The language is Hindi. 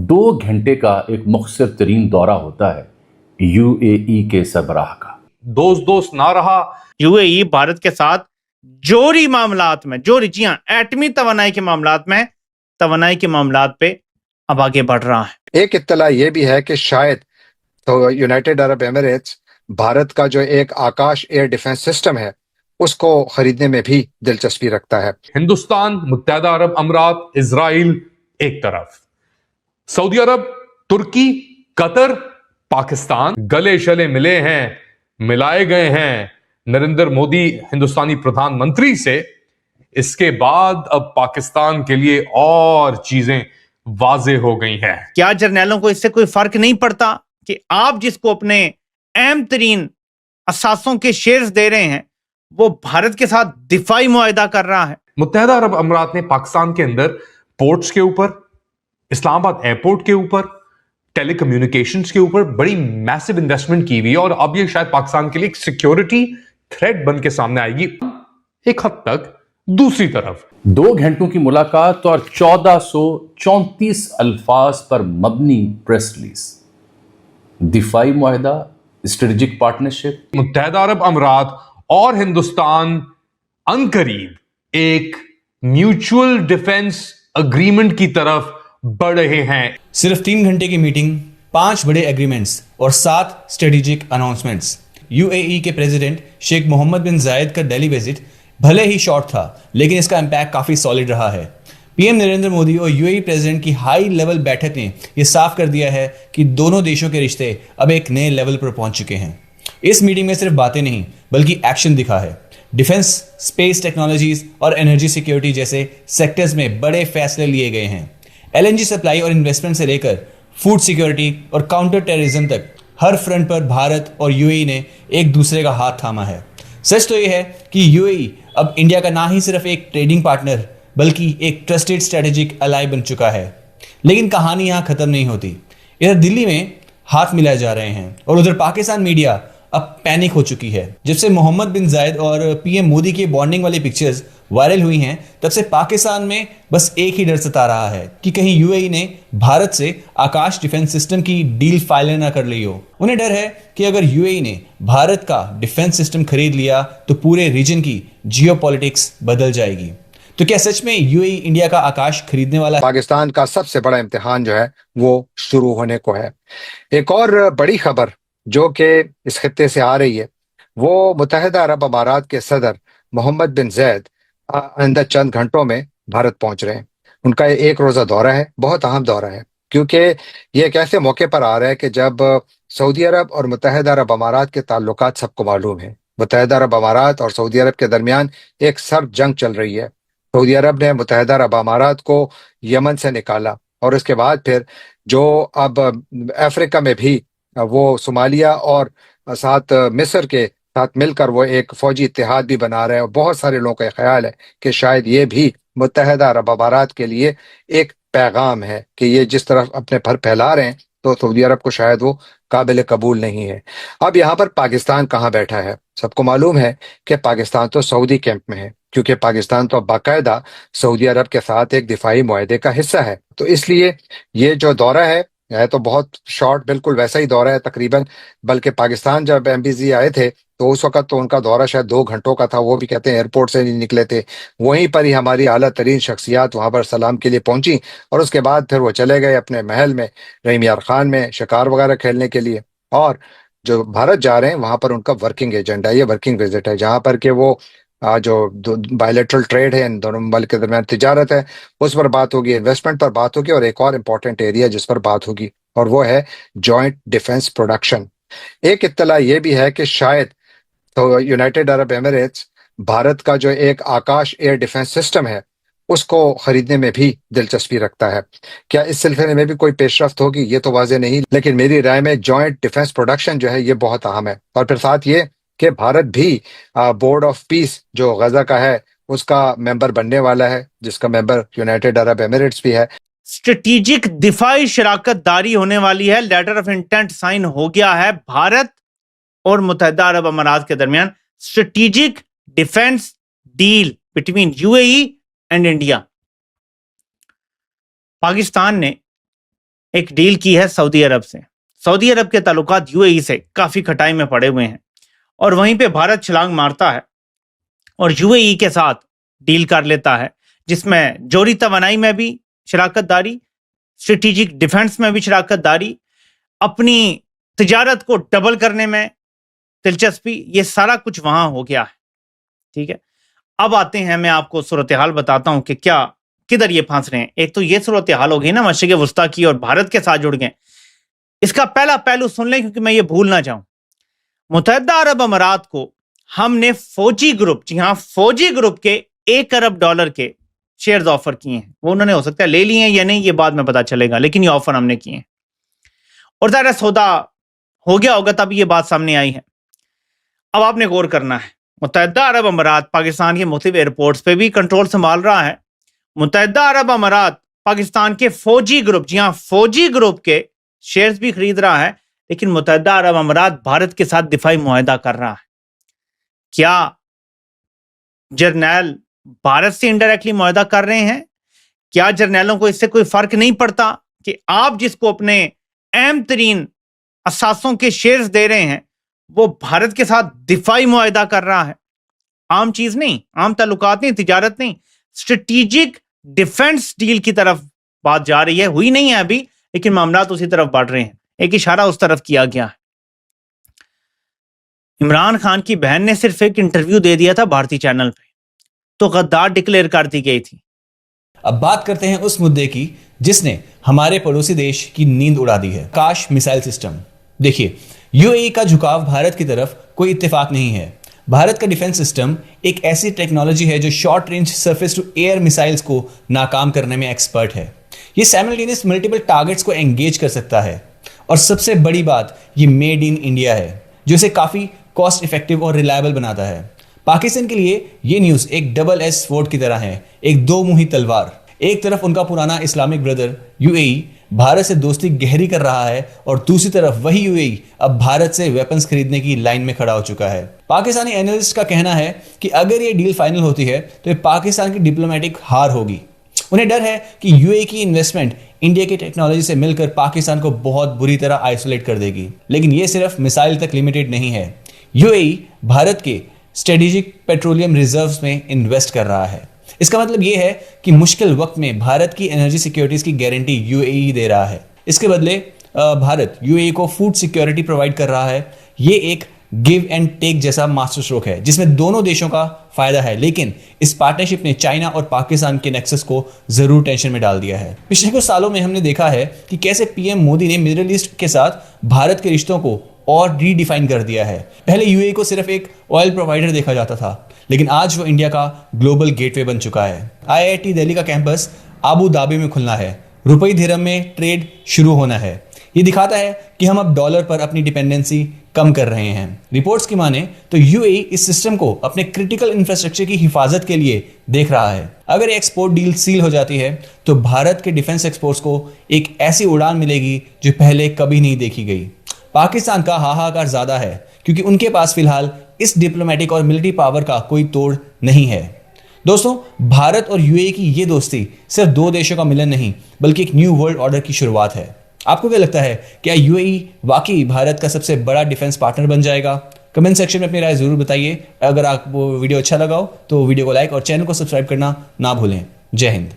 2 घंटे का एक मुख्तसर तरीन दौरा होता है यूएई के सरबराह का। दोस्त दोस्त ना रहा। यूएई भारत के साथ जोरी मामलात में, जोरी जी हाँ, एटमी तवानाई के मामलात पे अब आगे बढ़ रहा है। एक इत्तला ये भी है कि शायद तो यूनाइटेड अरब एमिरेट्स भारत का जो एक आकाश एयर डिफेंस सिस्टम है उसको खरीदने में भी दिलचस्पी रखता है। हिंदुस्तान, मुत्तहदा अरब अमीरात, इजराइल एक तरफ, सऊदी अरब, तुर्की, कतर, पाकिस्तान गले शले मिले हैं, मिलाए गए हैं नरेंद्र मोदी हिंदुस्तानी प्रधानमंत्री से। इसके बाद अब पाकिस्तान के लिए और चीजें वाजे हो गई हैं। क्या जर्नैलों को इससे कोई फर्क नहीं पड़ता कि आप जिसको अपने अहम तरीन असासों के शेयर्स दे रहे हैं वो भारत के साथ दिफाई मुआहदा कर रहा है? मुत्तहदा अरब अमीरात ने पाकिस्तान के अंदर पोर्ट्स के ऊपर, इस्लामाबाद एयरपोर्ट के ऊपर, टेलीकम्युनिकेशंस के ऊपर बड़ी मैसिव इन्वेस्टमेंट की हुई है और अब ये शायद पाकिस्तान के लिए एक सिक्योरिटी थ्रेट बन के सामने आएगी एक हद तक। दूसरी तरफ 2 घंटों की मुलाकात और 1434 अल्फाज पर मबनी प्रेस रिलीज, दिफाई मुआहदा, स्ट्रेटेजिक पार्टनरशिप। मुत्तहदा अरब अमीरात और हिंदुस्तान अनकरीब एक म्यूचुअल डिफेंस अग्रीमेंट की तरफ बढ़ रहे हैं। सिर्फ 3 घंटे की मीटिंग, 5 बड़े एग्रीमेंट्स और 7 स्ट्रेटेजिक अनाउंसमेंट्स। यूएई के प्रेसिडेंट शेख मोहम्मद बिन जायद का दिल्ली विजिट भले ही शॉर्ट था लेकिन इसका इम्पैक्ट काफी सॉलिड रहा है। पीएम नरेंद्र मोदी और यूएई प्रेसिडेंट की हाई लेवल बैठक ने यह साफ कर दिया है कि दोनों देशों के रिश्ते अब एक नए लेवल पर पहुंच चुके हैं। इस मीटिंग में सिर्फ बातें नहीं बल्कि एक्शन दिखा है। डिफेंस, स्पेस टेक्नोलॉजीज और एनर्जी सिक्योरिटी जैसे सेक्टर्स में बड़े फैसले लिए गए हैं। एलएनजी सप्लाई और इन्वेस्टमेंट से लेकर फूड सिक्योरिटी और काउंटर टेररिज्म तक हर फ्रंट पर भारत और यूएई ने एक दूसरे का हाथ थामा है। सच तो यह है कि यूएई अब इंडिया का ना ही सिर्फ एक ट्रेडिंग पार्टनर बल्कि एक ट्रस्टेड स्ट्रेटेजिक अलाई बन चुका है। लेकिन कहानी यहां खत्म नहीं होती। इधर दिल्ली में हाथ मिलाए जा रहे हैं और उधर पाकिस्तान मीडिया अब पैनिक हो चुकी है। जब से मोहम्मद बिन जायद और पीएम मोदी की बॉन्डिंग वाली पिक्चर्स वायरल हुई हैं तब से पाकिस्तान में बस एक ही डर सता रहा है कि कहीं यूएई ने भारत से आकाश डिफेंस सिस्टम की डील फाइनल ना कर ली हो। उन्हें डर है कि अगर यूएई ने भारत का डिफेंस सिस्टम खरीद लिया तो पूरे रीजन की जियोपॉलिटिक्स बदल जाएगी। तो क्या सच में यूएई इंडिया का आकाश खरीदने वाला है? पाकिस्तान का सबसे बड़ा इम्तिहान जो है वो शुरू होने को है। एक और बड़ी खबर जो कि इस खित्ते से आ रही है वो मुत्तहदा अरब अमारात के सदर मोहम्मद बिन जैद आइंदा चंद घंटों में भारत पहुंच रहे हैं। उनका ये एक रोजा दौरा है, बहुत अहम दौरा है क्योंकि ये एक ऐसे मौके पर आ रहा है कि जब सऊदी अरब और मुत्तहदा अरब अमारात के ताल्लुकात सबको मालूम है। मुत्तहदा अरब अमारात और सऊदी अरब के दरमियान एक सर्द जंग चल रही है। सऊदी अरब ने मुत्तहदा अरब अमारात को यमन से निकाला और उसके बाद फिर जो अब अफ्रीका में भी वो सोमालिया और साथ मिस्र के साथ मिलकर वो एक फौजी इत्तेहाद भी बना रहे हैं। और बहुत सारे लोगों का ख्याल है कि शायद ये भी मुत्तहदा अरब अमारात के लिए एक पैगाम है कि ये जिस तरफ अपने फर फैला रहे हैं तो सऊदी अरब को शायद वो काबिल कबूल नहीं है। अब यहाँ पर पाकिस्तान कहाँ बैठा है? सबको मालूम है कि पाकिस्तान तो सऊदी कैंप में है क्योंकि पाकिस्तान तो बाकायदा सऊदी अरब के साथ एक दिफाई मुआहदे का हिस्सा है। तो इसलिए ये जो दौरा है तो बहुत शॉर्ट, बिल्कुल वैसा ही दौरा है तकरीबन। बल्कि पाकिस्तान जब एमबीजी आए थे तो उस वक्त तो उनका दौरा शायद 2 घंटों का था। वो भी कहते हैं एयरपोर्ट से नहीं निकले थे, वहीं पर ही हमारी आला तरीन शख्सियात वहां पर सलाम के लिए पहुंची और उसके बाद फिर वो चले गए अपने महल में, रहीम यार खान में, शिकार वगैरह खेलने के लिए। और जो भारत जा रहे हैं वहां पर उनका वर्किंग एजेंडा, ये वर्किंग विजिट है जहां पर के वो जो बायलैटरल ट्रेड है इन दोनों मुल्क के दरमियान, तिजारत है, उस पर बात होगी, इन्वेस्टमेंट पर बात होगी और एक और इम्पोर्टेंट एरिया जिस पर बात होगी और वो है जॉइंट डिफेंस प्रोडक्शन। एक इत्तला ये भी है कि शायद तो यूनाइटेड अरब एमिरेट्स भारत का जो एक आकाश एयर डिफेंस सिस्टम है उसको खरीदने में भी दिलचस्पी रखता है। क्या इस सिलसिले में भी कोई पेशरफ्त होगी ये तो वाज़ेह नहीं, लेकिन मेरी राय में जॉइंट डिफेंस प्रोडक्शन जो है ये बहुत अहम है। और फिर साथ ये कि भारत भी बोर्ड ऑफ पीस जो गजा का है उसका मेंबर बनने वाला है, जिसका मेंबर यूनाइटेड अरब एमिरेट्स भी है। स्ट्रेटेजिक दिफाई शराकत दारी होने वाली है। लेटर ऑफ इंटेंट साइन हो गया है भारत और मुत्तहदा अरब अमारात के दरमियान। Strategic defence deal between UAE and India. Pakistan ने एक डील की है सऊदी अरब से। सऊदी अरब के ताल्लुकात यूएई से काफी खटाई में पड़े हुए हैं और वहीं पे भारत छलांग मारता है और यूएई के साथ डील कर लेता है, जिसमें जोरी तवानाई में भी शराकत दारी, स्ट्रेटेजिक डिफेंस में भी शराकत दारी, अपनी तिजारत को डबल करने में दिलचस्पी, ये सारा कुछ वहां हो गया है। ठीक है, अब आते हैं, मैं आपको सूरत हाल बताता हूं कि क्या किधर ये फंस रहे हैं। एक तो ये सूरत हाल हो गई ना मशरिक़ वस्ता की और भारत के साथ जुड़ गए। इसका पहला पहलू सुन लें क्योंकि मैं ये भूल ना जाऊं। मुत्तहिदा अरब अमारात को हमने फौजी ग्रुप, जी हां, फौजी ग्रुप के $1 अरब के शेयर्स ऑफर किए हैं। वो उन्होंने हो सकता है ले लिए हैं या नहीं, ये बाद में पता चलेगा, लेकिन ये ऑफर हमने किए हैं और ज़ाहिर सौदा हो गया होगा तब ये बात सामने आई है। अब आपने गौर करना है, मुत्तहिदा अरब अमारात पाकिस्तान के मुख्तलिफ एयरपोर्ट्स पे भी कंट्रोल संभाल रहा है। मुत्तहिदा अरब अमारात पाकिस्तान के फौजी ग्रुप, जी हां, फौजी ग्रुप के शेयर्स भी खरीद रहा है। लेकिन मुत्तहिदा अरब अमारात भारत के साथ दिफाई मुआहदा कर रहा है। क्या जर्नैल भारत से इनडायरेक्टली मुआहदा कर रहे हैं? क्या जर्नैलों को इससे कोई फर्क नहीं पड़ता कि आप जिसको अपने अहम तरीन असासों के शेयर्स दे रहे हैं वो भारत के साथ दिफाई मुआहदा कर रहा है? आम चीज नहीं, आम ताल्लुकात नहीं, तिजारत नहीं, स्ट्रेटेजिक डिफेंस डील की तरफ बात जा रही है। हुई नहीं है अभी, लेकिन मामलात उसी तरफ बढ़ रहे हैं, एक इशारा उस तरफ किया गया है। इमरान खान की बहन ने सिर्फ एक इंटरव्यू दे दिया था भारतीय चैनल पे, तो गद्दार डिक्लेयर कर दी गई थी। अब बात करते हैं उस मुद्दे की जिसने हमारे पड़ोसी देश की नींद उड़ा दी है, आकाश मिसाइल सिस्टम। देखिए, यूएई का झुकाव भारत की तरफ कोई इत्तेफाक नहीं है। भारत का डिफेंस सिस्टम एक ऐसी टेक्नोलॉजी है जो short range surface to air missiles को नाकाम करने में एक्सपर्ट है। ये साइमल्टेनियस मल्टीपल टारगेट्स को एंगेज कर सकता है और सबसे बड़ी बात, ये मेड इन इंडिया है जो इसे काफी कॉस्ट इफेक्टिव और रिलायबल बनाता है। पाकिस्तान के लिए ये न्यूज एक डबल एज स्वॉर्ड की तरह है, एक दो मुही तलवार। एक तरफ उनका पुराना इस्लामिक ब्रदर यूएई भारत से दोस्ती गहरी कर रहा है और दूसरी तरफ वही यूएई अब भारत से वेपन्स खरीदने की लाइन में खड़ा हो चुका है। पाकिस्तानी एनालिस्ट का कहना है कि अगर ये डील फाइनल होती है तो ये पाकिस्तान की डिप्लोमेटिक हार होगी। उन्हें डर है कि यूएई की इन्वेस्टमेंट इंडिया की टेक्नोलॉजी से मिलकर पाकिस्तान को बहुत बुरी तरह आइसोलेट कर देगी। लेकिन ये सिर्फ मिसाइल तक लिमिटेड नहीं है। यूएई भारत के स्ट्रेटेजिक पेट्रोलियम रिजर्व्स में इन्वेस्ट कर रहा है। इसका मतलब यह है कि मुश्किल वक्त में भारत की एनर्जी सिक्योरिटीज की गारंटी यूएई दे रहा है। इसके बदले भारत यूएई को फूड सिक्योरिटी प्रोवाइड कर रहा है। ये एक गिव एंड टेक जैसा मास्टर स्ट्रोक है जिसमें दोनों देशों का फायदा है। लेकिन इस पार्टनरशिप ने चाइना और पाकिस्तान के नेक्सस को जरूर टेंशन में डाल दिया है। पिछले कुछ सालों में हमने देखा है कि कैसे पीएम मोदी ने मिडिल ईस्ट के साथ भारत के रिश्तों को और रीडिफाइन कर दिया है। पहले यूएई को सिर्फ एक ऑयल प्रोवाइडर देखा जाता था, लेकिन आज वो इंडिया का ग्लोबल गेटवे बन चुका है। आईआईटी दिल्ली का कैंपस आबू धाबी में खुलना है, रुपये दिरहम में ट्रेड शुरू होना है। ये दिखाता है कि हम अब डॉलर पर अपनी डिपेंडेंसी कम कर रहे हैं। रिपोर्ट्स की माने तो यूएई इस सिस्टम को अपने क्रिटिकल इंफ्रास्ट्रक्चर की हिफाजत के लिए देख रहा है। अगर एक्सपोर्ट डील सील हो जाती है तो भारत के डिफेंस एक्सपोर्ट्स को एक ऐसी उड़ान मिलेगी जो पहले कभी नहीं देखी गई। पाकिस्तान का हाहाकार ज्यादा है क्योंकि उनके पास फिलहाल इस डिप्लोमेटिक और मिलिट्री पावर का कोई तोड़ नहीं है। दोस्तों, भारत और यूएई की ये दोस्ती सिर्फ दो देशों का मिलन नहीं बल्कि एक न्यू वर्ल्ड ऑर्डर की शुरुआत है। आपको क्या लगता है, क्या यूएई वाकई भारत का सबसे बड़ा डिफेंस पार्टनर बन जाएगा? कमेंट सेक्शन में अपनी राय जरूर बताइए। अगर आपको वीडियो अच्छा लगा हो तो वीडियो को लाइक और चैनल को सब्सक्राइब करना ना भूलें। जय हिंद।